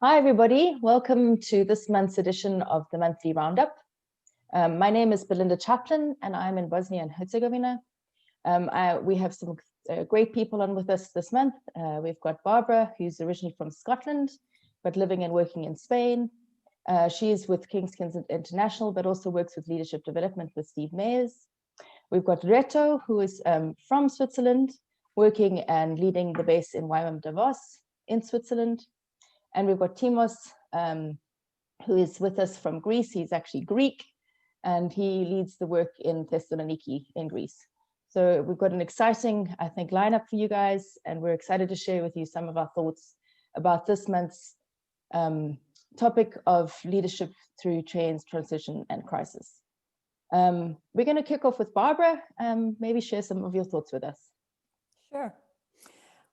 Hi, everybody. Welcome to this month's edition of the monthly Roundup. My name is Belinda Chaplin, and I'm in Bosnia and Herzegovina. We have some great people on with us this month. We've got Barbara, who's originally from Scotland, but living and working in Spain. She is with Kingskins International, but also works with leadership development with Steve Mayers. We've got Reto, who is from Switzerland, working and leading the base in YWAM Davos in Switzerland. And we've got Timos, who is with us from Greece. He's actually Greek, and he leads the work in Thessaloniki in Greece. So we've got an exciting, I think, lineup for you guys, and we're excited to share with you some of our thoughts about this month's topic of leadership through change, transition, and crisis. We're going to kick off with Barbara. Maybe share some of your thoughts with us. Sure.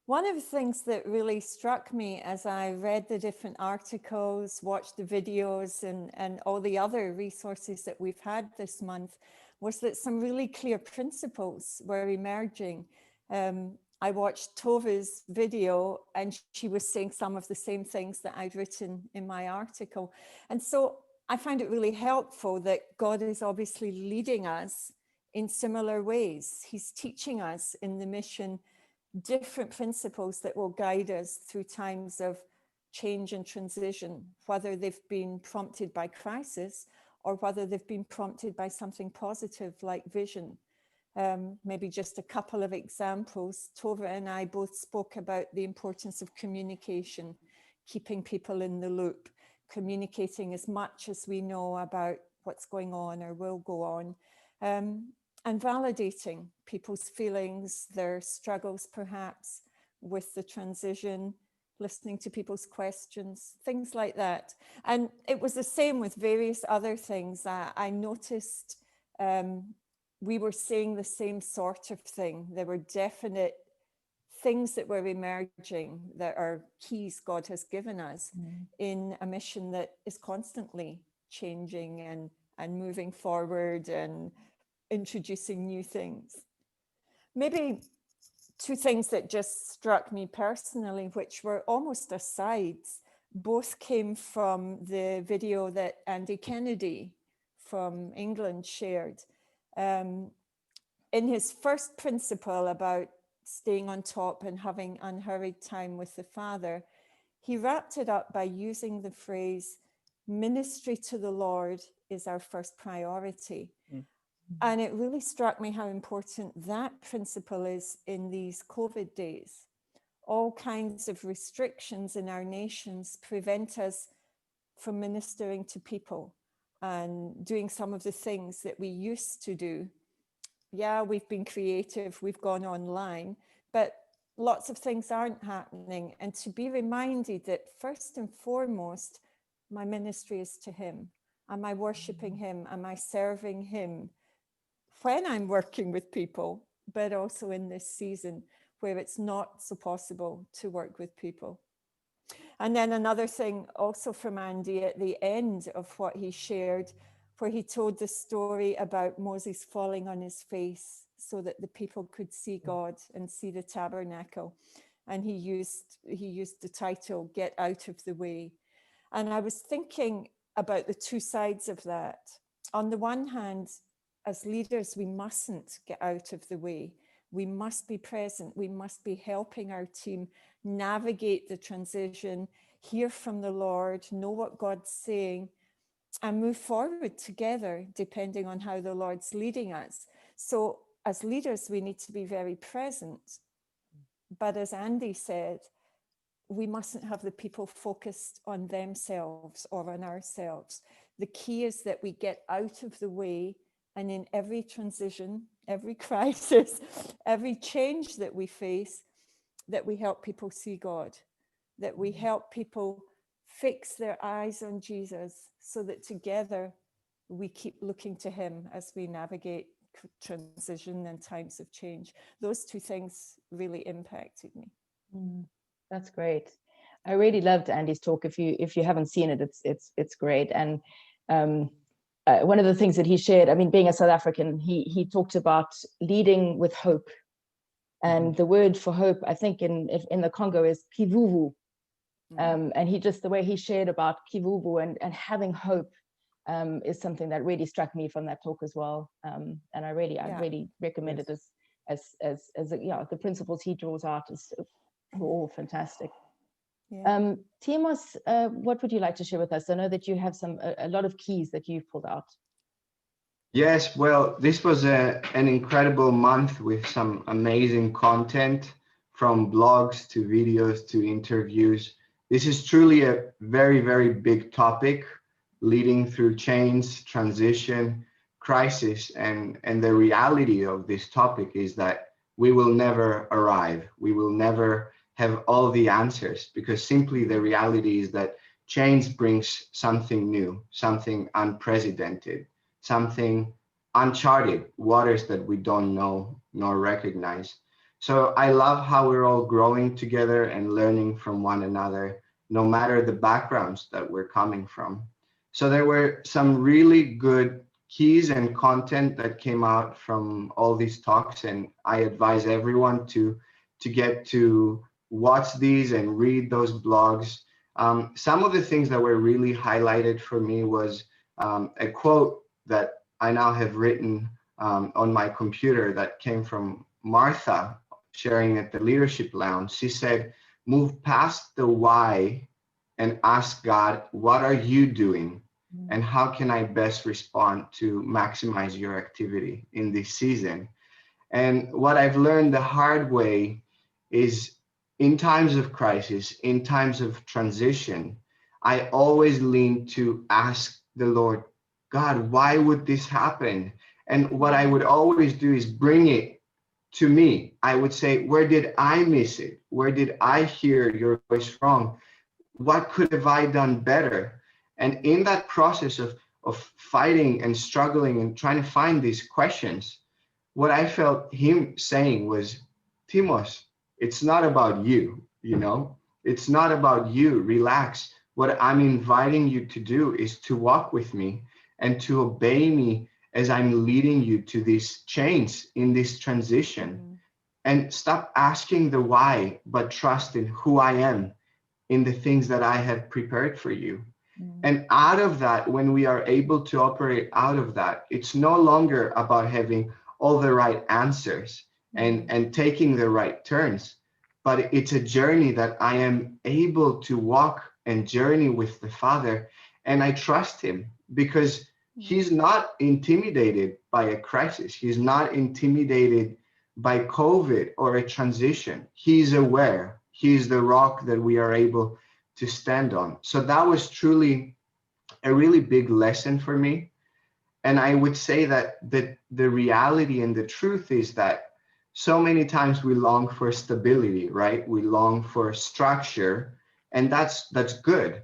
One of the things that really struck me as I read the different articles, watched the videos and all the other resources that we've had this month was that some really clear principles were emerging. I watched Tove's video and she was saying some of the same things that I'd written in my article. And so I find it really helpful that God is obviously leading us in similar ways. He's teaching us in the mission different principles that will guide us through times of change and transition, whether they've been prompted by crisis or whether they've been prompted by something positive like vision. Maybe just a couple of examples. Tove and I both spoke about the importance of communication, keeping people in the loop, communicating as much as we know about what's going on or will go on. And validating people's feelings, their struggles perhaps with the transition, listening to people's questions, things like that. And it was the same with various other things. I noticed we were saying the same sort of thing. There were definite things that were emerging that are keys God has given us in a mission that is constantly changing and moving forward and introducing new things. Maybe two things that just struck me personally, which were almost asides, both came from the video that Andy Kennedy from England shared. In his first principle about staying on top and having unhurried time with the Father, he wrapped it up by using the phrase, ministry to the Lord is our first priority. And it really struck me how important that principle is in these COVID days. All kinds of restrictions in our nations prevent us from ministering to people and doing some of the things that we used to do. Yeah, we've been creative, we've gone online, but lots of things aren't happening. And to be reminded that first and foremost, my ministry is to Him. Am I worshiping Him? Am I serving Him? When I'm working with people, but also in this season where it's not so possible to work with people. And then another thing also from Andy at the end of what he shared, where he told the story about Moses falling on his face so that the people could see God and see the tabernacle. And he used the title, Get Out of the Way. And I was thinking about the two sides of that. On the one hand, as leaders, we mustn't get out of the way. We must be present. We must be helping our team navigate the transition, hear from the Lord, know what God's saying, and move forward together, depending on how the Lord's leading us. So as leaders, we need to be very present. But as Andy said, we mustn't have the people focused on themselves or on ourselves. The key is that we get out of the way. And in every transition, every crisis, every change that we face, that we help people see God, that we help people fix their eyes on Jesus so that together we keep looking to Him as we navigate transition and times of change. Those two things really impacted me. That's great. I really loved Andy's talk. If you haven't seen it, it's great. And one of the things that he shared, I mean, being a South African, he talked about leading with hope. And the word for hope, I think in the Congo is kivuvu. And he just, the way he shared about kivuvu and having hope is something that really struck me from that talk as well. And I really recommend it as the principles he draws out is all fantastic. Yeah. Timos, what would you like to share with us? I know that you have a lot of keys that you've pulled out. Yes, well, this was an incredible month with some amazing content, from blogs to videos to interviews. This is truly a very, very big topic, leading through change, transition, crisis, and the reality of this topic is that we will never arrive. We will never have all the answers, because simply the reality is that change brings something new, something unprecedented, something uncharted waters that we don't know nor recognize. So I love how we're all growing together and learning from one another, no matter the backgrounds that we're coming from. So there were some really good keys and content that came out from all these talks, and I advise everyone to get to watch these and read those blogs. Some of the things that were really highlighted for me was a quote that I now have written on my computer that came from Martha, sharing at the Leadership Lounge. She said, "Move past the why and ask God, what are you doing? And how can I best respond to maximize your activity in this season?" And what I've learned the hard way is, in times of crisis, in times of transition, I always lean to ask the Lord, God, why would this happen? And what I would always do is bring it to me. I would say, where did I miss it? Where did I hear your voice wrong? What could have I done better? And in that process of fighting and struggling and trying to find these questions, what I felt him saying was, Timos, it's not about you, it's not about you. Relax. What I'm inviting you to do is to walk with me and to obey me as I'm leading you to this change, in this transition. And stop asking the why, but trust in who I am, in the things that I have prepared for you. And out of that, when we are able to operate out of that, it's no longer about having all the right answers and taking the right turns, but it's a journey that I am able to walk and journey with the Father. And I trust him because he's not intimidated by a crisis. He's not intimidated by COVID or a transition. He's aware. He's the rock that we are able to stand on. So that was truly a really big lesson for me. And I would say that the reality and the truth is that so many times we long for stability, right? We long for structure, and that's good.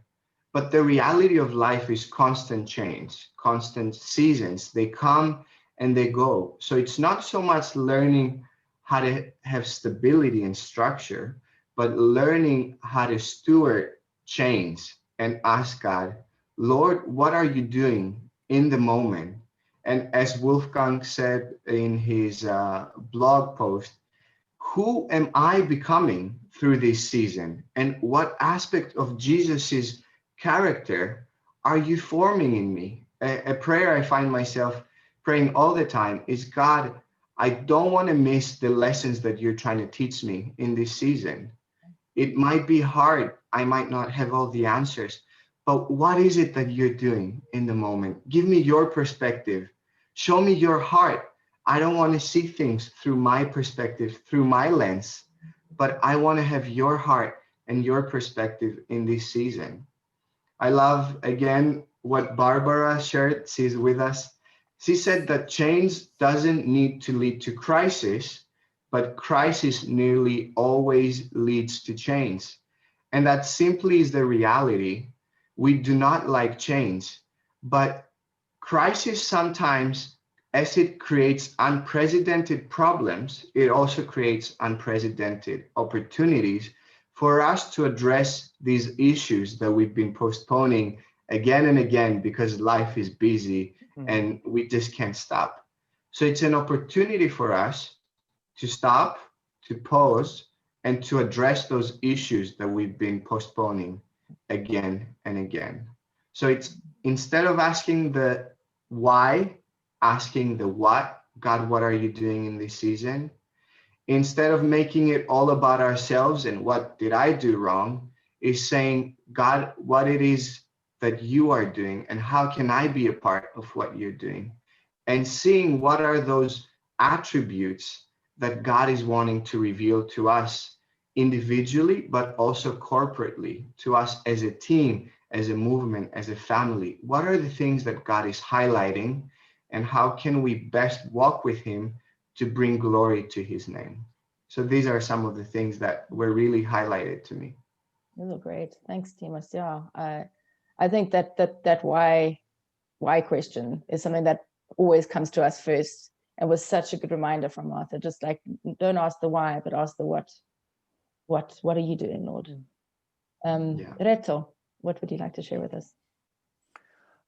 But the reality of life is constant change, constant seasons. They come and they go. So it's not so much learning how to have stability and structure, but learning how to steward change and ask God, Lord, what are you doing in the moment? And as Wolfgang said in his blog post, who am I becoming through this season? And what aspect of Jesus's character are you forming in me? A prayer I find myself praying all the time is, God, I don't want to miss the lessons that you're trying to teach me in this season. It might be hard. I might not have all the answers, but what is it that you're doing in the moment? Give me your perspective. Show me your heart. I don't want to see things through my perspective, through my lens, but I want to have your heart and your perspective in this season. I love, again, what Barbara shared. She's with us. She said that change doesn't need to lead to crisis, but crisis nearly always leads to change. And that simply is the reality. We do not like change, but crisis sometimes, as it creates unprecedented problems, it also creates unprecedented opportunities for us to address these issues that we've been postponing again and again because life is busy and we just can't stop. So it's an opportunity for us to stop, to pause, and to address those issues that we've been postponing again and again. So it's instead of asking the why, asking the what. God, what are you doing in this season? Instead of making it all about ourselves and what did I do wrong, is saying, God, what it is that you are doing and how can I be a part of what you're doing? And seeing what are those attributes that God is wanting to reveal to us individually, but also corporately, to us as a team, as a movement, as a family. What are the things that God is highlighting, and how can we best walk with him to bring glory to his name? So these are some of the things that were really highlighted to me. Those are great. Thanks, Timos. Yeah, I think that why question is something that always comes to us first, and was such a good reminder from Martha. Just like, don't ask the why, but ask the what. What are you doing, Lord? Reto, what would you like to share with us?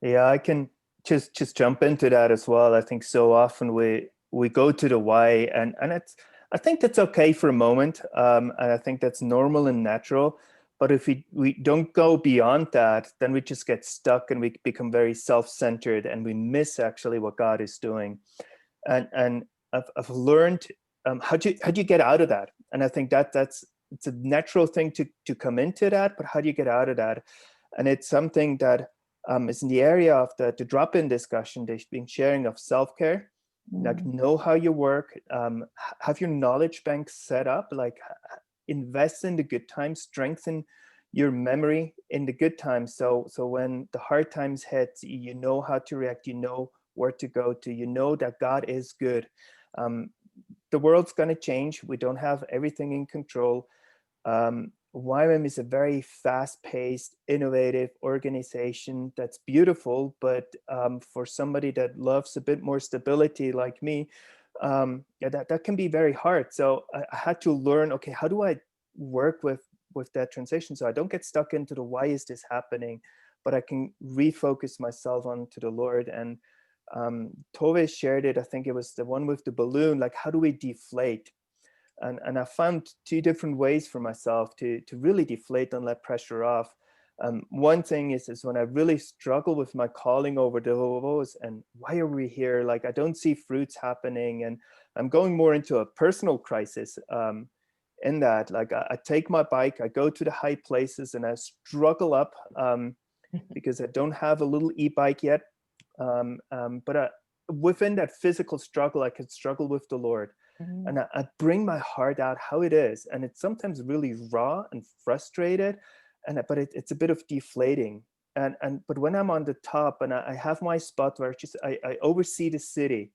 Yeah, I can just jump into that as well. I think so often we go to the why, and I think that's okay for a moment, and I think that's normal and natural. But if we don't go beyond that, then we just get stuck and we become very self-centered, and we miss actually what God is doing. And I've learned how do you get out of that? And I think it's a natural thing to come into that, but how do you get out of that? And it's something that is in the area of the drop-in discussion. There's been sharing of self-care. Like, know how you work, have your knowledge bank set up, like invest in the good times, strengthen your memory in the good times. So when the hard times hit, you know how to react, you know where to go to, you know that God is good. The world's going to change. We don't have everything in control. YWAM is a very fast-paced, innovative organization that's beautiful, but for somebody that loves a bit more stability like me, that can be very hard. So I had to learn, okay, how do I work with that transition so I don't get stuck into the why is this happening, but I can refocus myself onto the Lord. And Tove shared it, I think it was the one with the balloon, like how do we deflate? And I found two different ways for myself to really deflate and let pressure off. One thing is when I really struggle with my calling over the Davos and why are we here? Like, I don't see fruits happening, and I'm going more into a personal crisis in that. Like, I take my bike, I go to the high places, and I struggle up because I don't have a little e-bike yet. But within that physical struggle, I could struggle with the Lord. And I bring my heart out how it is, and it's sometimes really raw and frustrated, but it's a bit of deflating. But when I'm on the top and I have my spot where I oversee the city,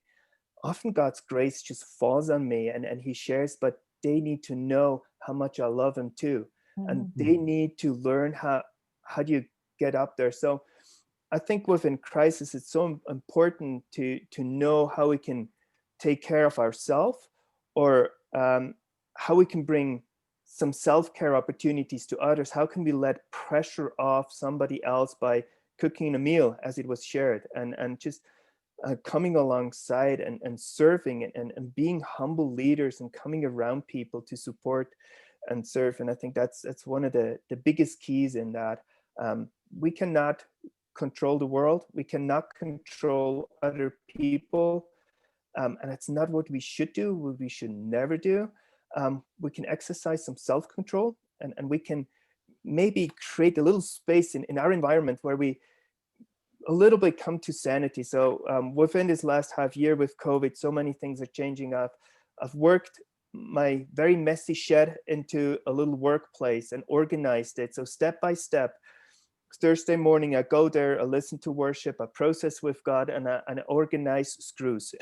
often God's grace just falls on me, and he shares. But they need to know how much I love him too, and they need to learn how do you get up there. So I think within crisis, it's so important to know how we can take care of ourselves, or how we can bring some self-care opportunities to others. How can we let pressure off somebody else by cooking a meal, as it was shared, and just coming alongside and serving and being humble leaders and coming around people to support and serve. And I think that's one of the biggest keys in that. We cannot control the world. We cannot control other people. And it's not what we should do, what we should never do. We can exercise some self-control, and we can maybe create a little space in our environment where we a little bit come to sanity. So within this last half year with COVID, so many things are changing up. I've worked my very messy shed into a little workplace and organized it. So step by step, Thursday morning, I go there, I listen to worship, I process with God, and I organize screws.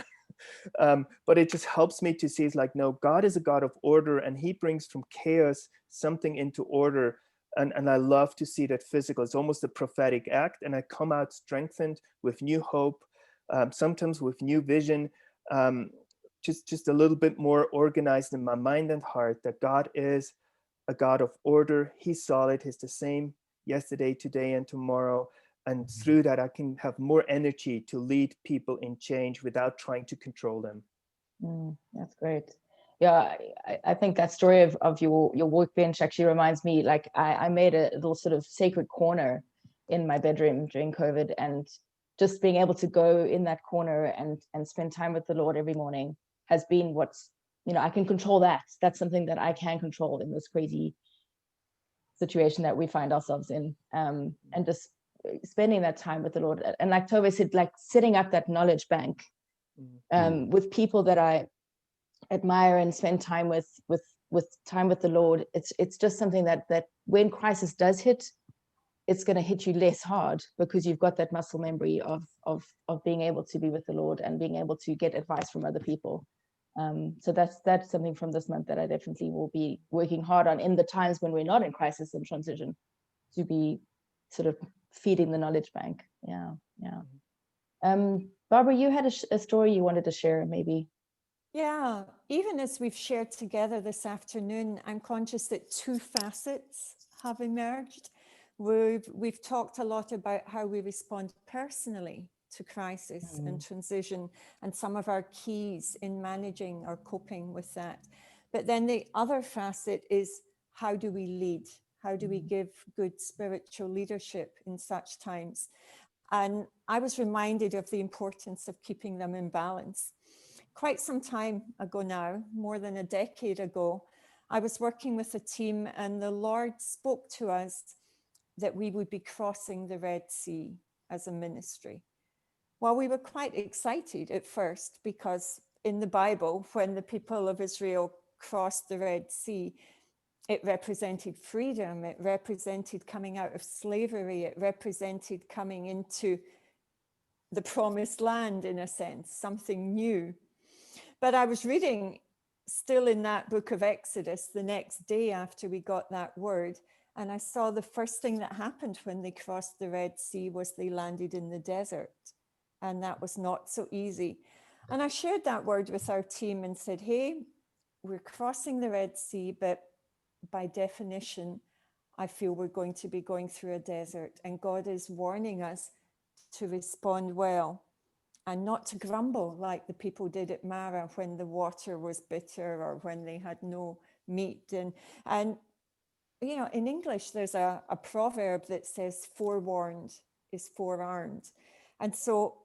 But it just helps me to see, it's like, no, God is a God of order, and he brings from chaos something into order. And I love to see that physical. It's almost a prophetic act, and I come out strengthened with new hope, sometimes with new vision, just a little bit more organized in my mind and heart, that God is a God of order. He's solid. He's the same yesterday, today, and tomorrow. And through that, I can have more energy to lead people in change without trying to control them. That's great. yeah, I think that story of your workbench actually reminds me, like I made a little sort of sacred corner in my bedroom during COVID, and just being able to go in that corner and spend time with the Lord every morning has been what's, you know, I can control that. That's something that I can control in this crazy situation that we find ourselves in, and just spending that time with the Lord. And like Tove said, like setting up that knowledge bank with people that I admire and spend time with time with the Lord. It's just something that when crisis does hit, it's going to hit you less hard, because you've got that muscle memory of being able to be with the Lord and being able to get advice from other people. So that's something from this month that I definitely will be working hard on in the times when we're not in crisis and transition, to be sort of feeding the knowledge bank. Yeah. Barbara, you had a story you wanted to share, maybe. Yeah, even as we've shared together this afternoon, I'm conscious that two facets have emerged. We've talked a lot about how we respond personally to crisis and transition, and some of our keys in managing or coping with that. But then the other facet is, how do we lead? How do we give good spiritual leadership in such times? And I was reminded of the importance of keeping them in balance. Quite some time ago now, more than a decade ago, I was working with a team, and the Lord spoke to us that we would be crossing the Red Sea as a ministry. Well, we were quite excited at first, because in the Bible, when the people of Israel crossed the Red Sea, it represented freedom, it represented coming out of slavery, it represented coming into the promised land, in a sense, something new. But I was reading still in that book of Exodus the next day after we got that word, and I saw the first thing that happened when they crossed the Red Sea was they landed in the desert, and that was not so easy. And I shared that word with our team and said, hey, we're crossing the Red Sea, but by definition, I feel we're going to be going through a desert, and God is warning us to respond well and not to grumble like the people did at Mara when the water was bitter or when they had no meat. And you know, in English, there's a proverb that says forewarned is forearmed. And so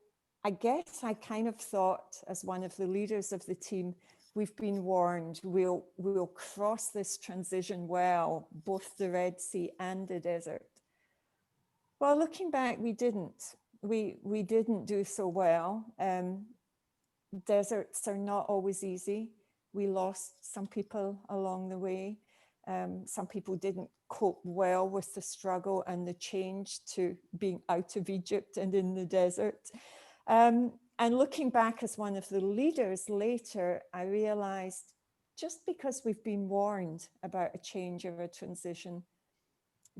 I guess I kind of thought, as one of the leaders of the team, we've been warned, we'll cross this transition well, both the Red Sea and the desert. Well, looking back, we didn't. We didn't do so well. Deserts are not always easy. We lost some people along the way. Some people didn't cope well with the struggle and the change to being out of Egypt and in the desert. And looking back as one of the leaders later, I realized just because we've been warned about a change or a transition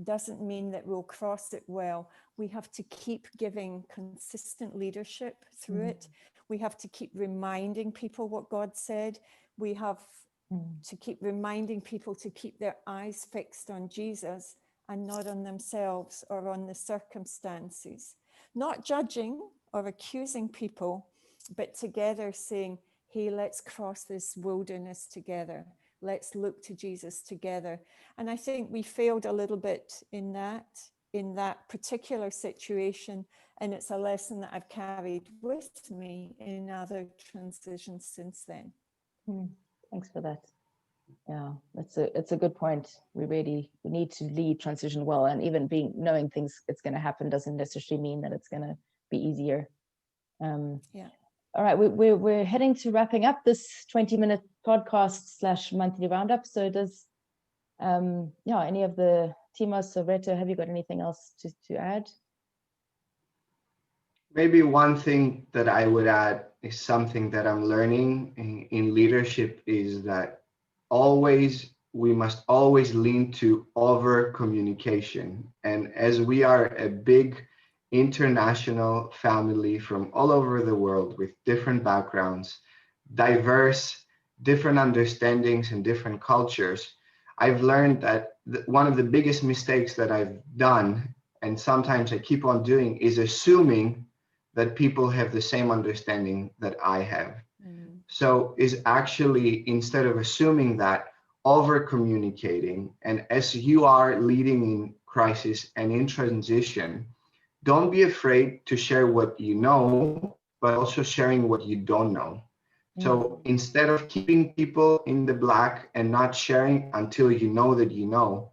doesn't mean that we'll cross it well. We have to keep giving consistent leadership through it. We have to keep reminding people what God said. We have to keep reminding people to keep their eyes fixed on Jesus and not on themselves or on the circumstances. Not judging or accusing people, but together saying, hey, let's cross this wilderness together. Let's look to Jesus together. And I think we failed a little bit in that particular situation. And it's a lesson that I've carried with me in other transitions since then. Thanks for that. Yeah, it's a good point. We need to lead transition well, and even knowing things it's going to happen doesn't necessarily mean that it's going to be easier. Yeah. All right, we're heading to wrapping up this 20-minute podcast / monthly roundup. So does any of the Timos or Reto, have you got anything else to add? Maybe one thing that I would add is something that I'm learning in leadership is that we must always lean to over communication. And as we are a big international family from all over the world with different backgrounds, diverse, different understandings and different cultures, I've learned that one of the biggest mistakes that I've done, and sometimes I keep on doing, is assuming that people have the same understanding that I have. So is actually, instead of assuming that, over communicating. And as you are leading in crisis and in transition, don't be afraid to share what you know, but also sharing what you don't know. So instead of keeping people in the black and not sharing until you know that you know,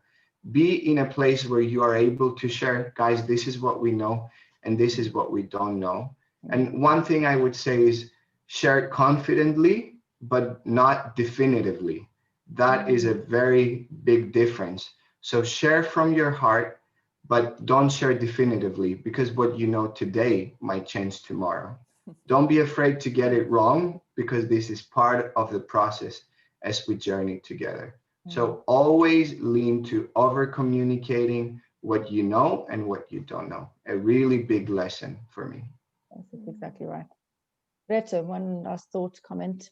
be in a place where you are able to share, guys, this is what we know and this is what we don't know. And one thing I would say is share confidently, but not definitively. That is a very big difference. So share from your heart, but don't share definitively, because what you know today might change tomorrow. Don't be afraid to get it wrong, because this is part of the process as we journey together. So always lean to over communicating what you know and what you don't know. A really big lesson for me. That's exactly right. Reto, one last thought, comment.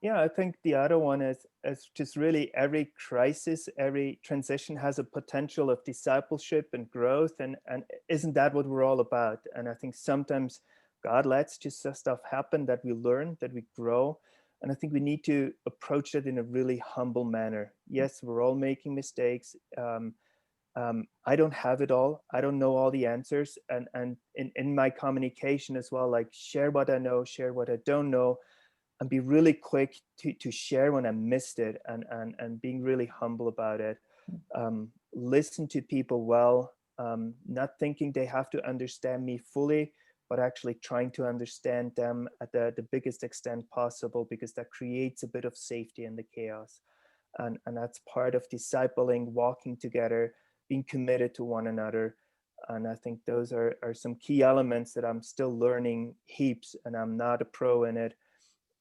Yeah, I think the other one is just really every crisis, every transition has a potential of discipleship and growth. And isn't that what we're all about? And I think sometimes God lets just stuff happen that we learn, that we grow. And I think we need to approach that in a really humble manner. Yes, we're all making mistakes. I don't have it all. I don't know all the answers. And in my communication as well, like share what I know, share what I don't know, and be really quick to share when I missed it, and being really humble about it. Listen to people well, not thinking they have to understand me fully, but actually trying to understand them at the biggest extent possible, because that creates a bit of safety in the chaos. And that's part of discipling, walking together, being committed to one another. And I think those are some key elements that I'm still learning heaps, and I'm not a pro in it.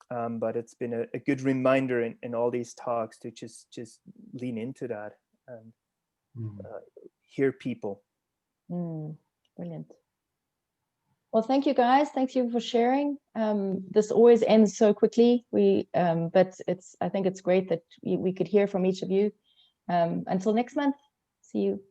But it's been a good reminder in all these talks to just lean into that and hear people. Brilliant. Well, thank you guys. Thank you for sharing. This always ends so quickly. But I think it's great that we could hear from each of you. Until next month, see you.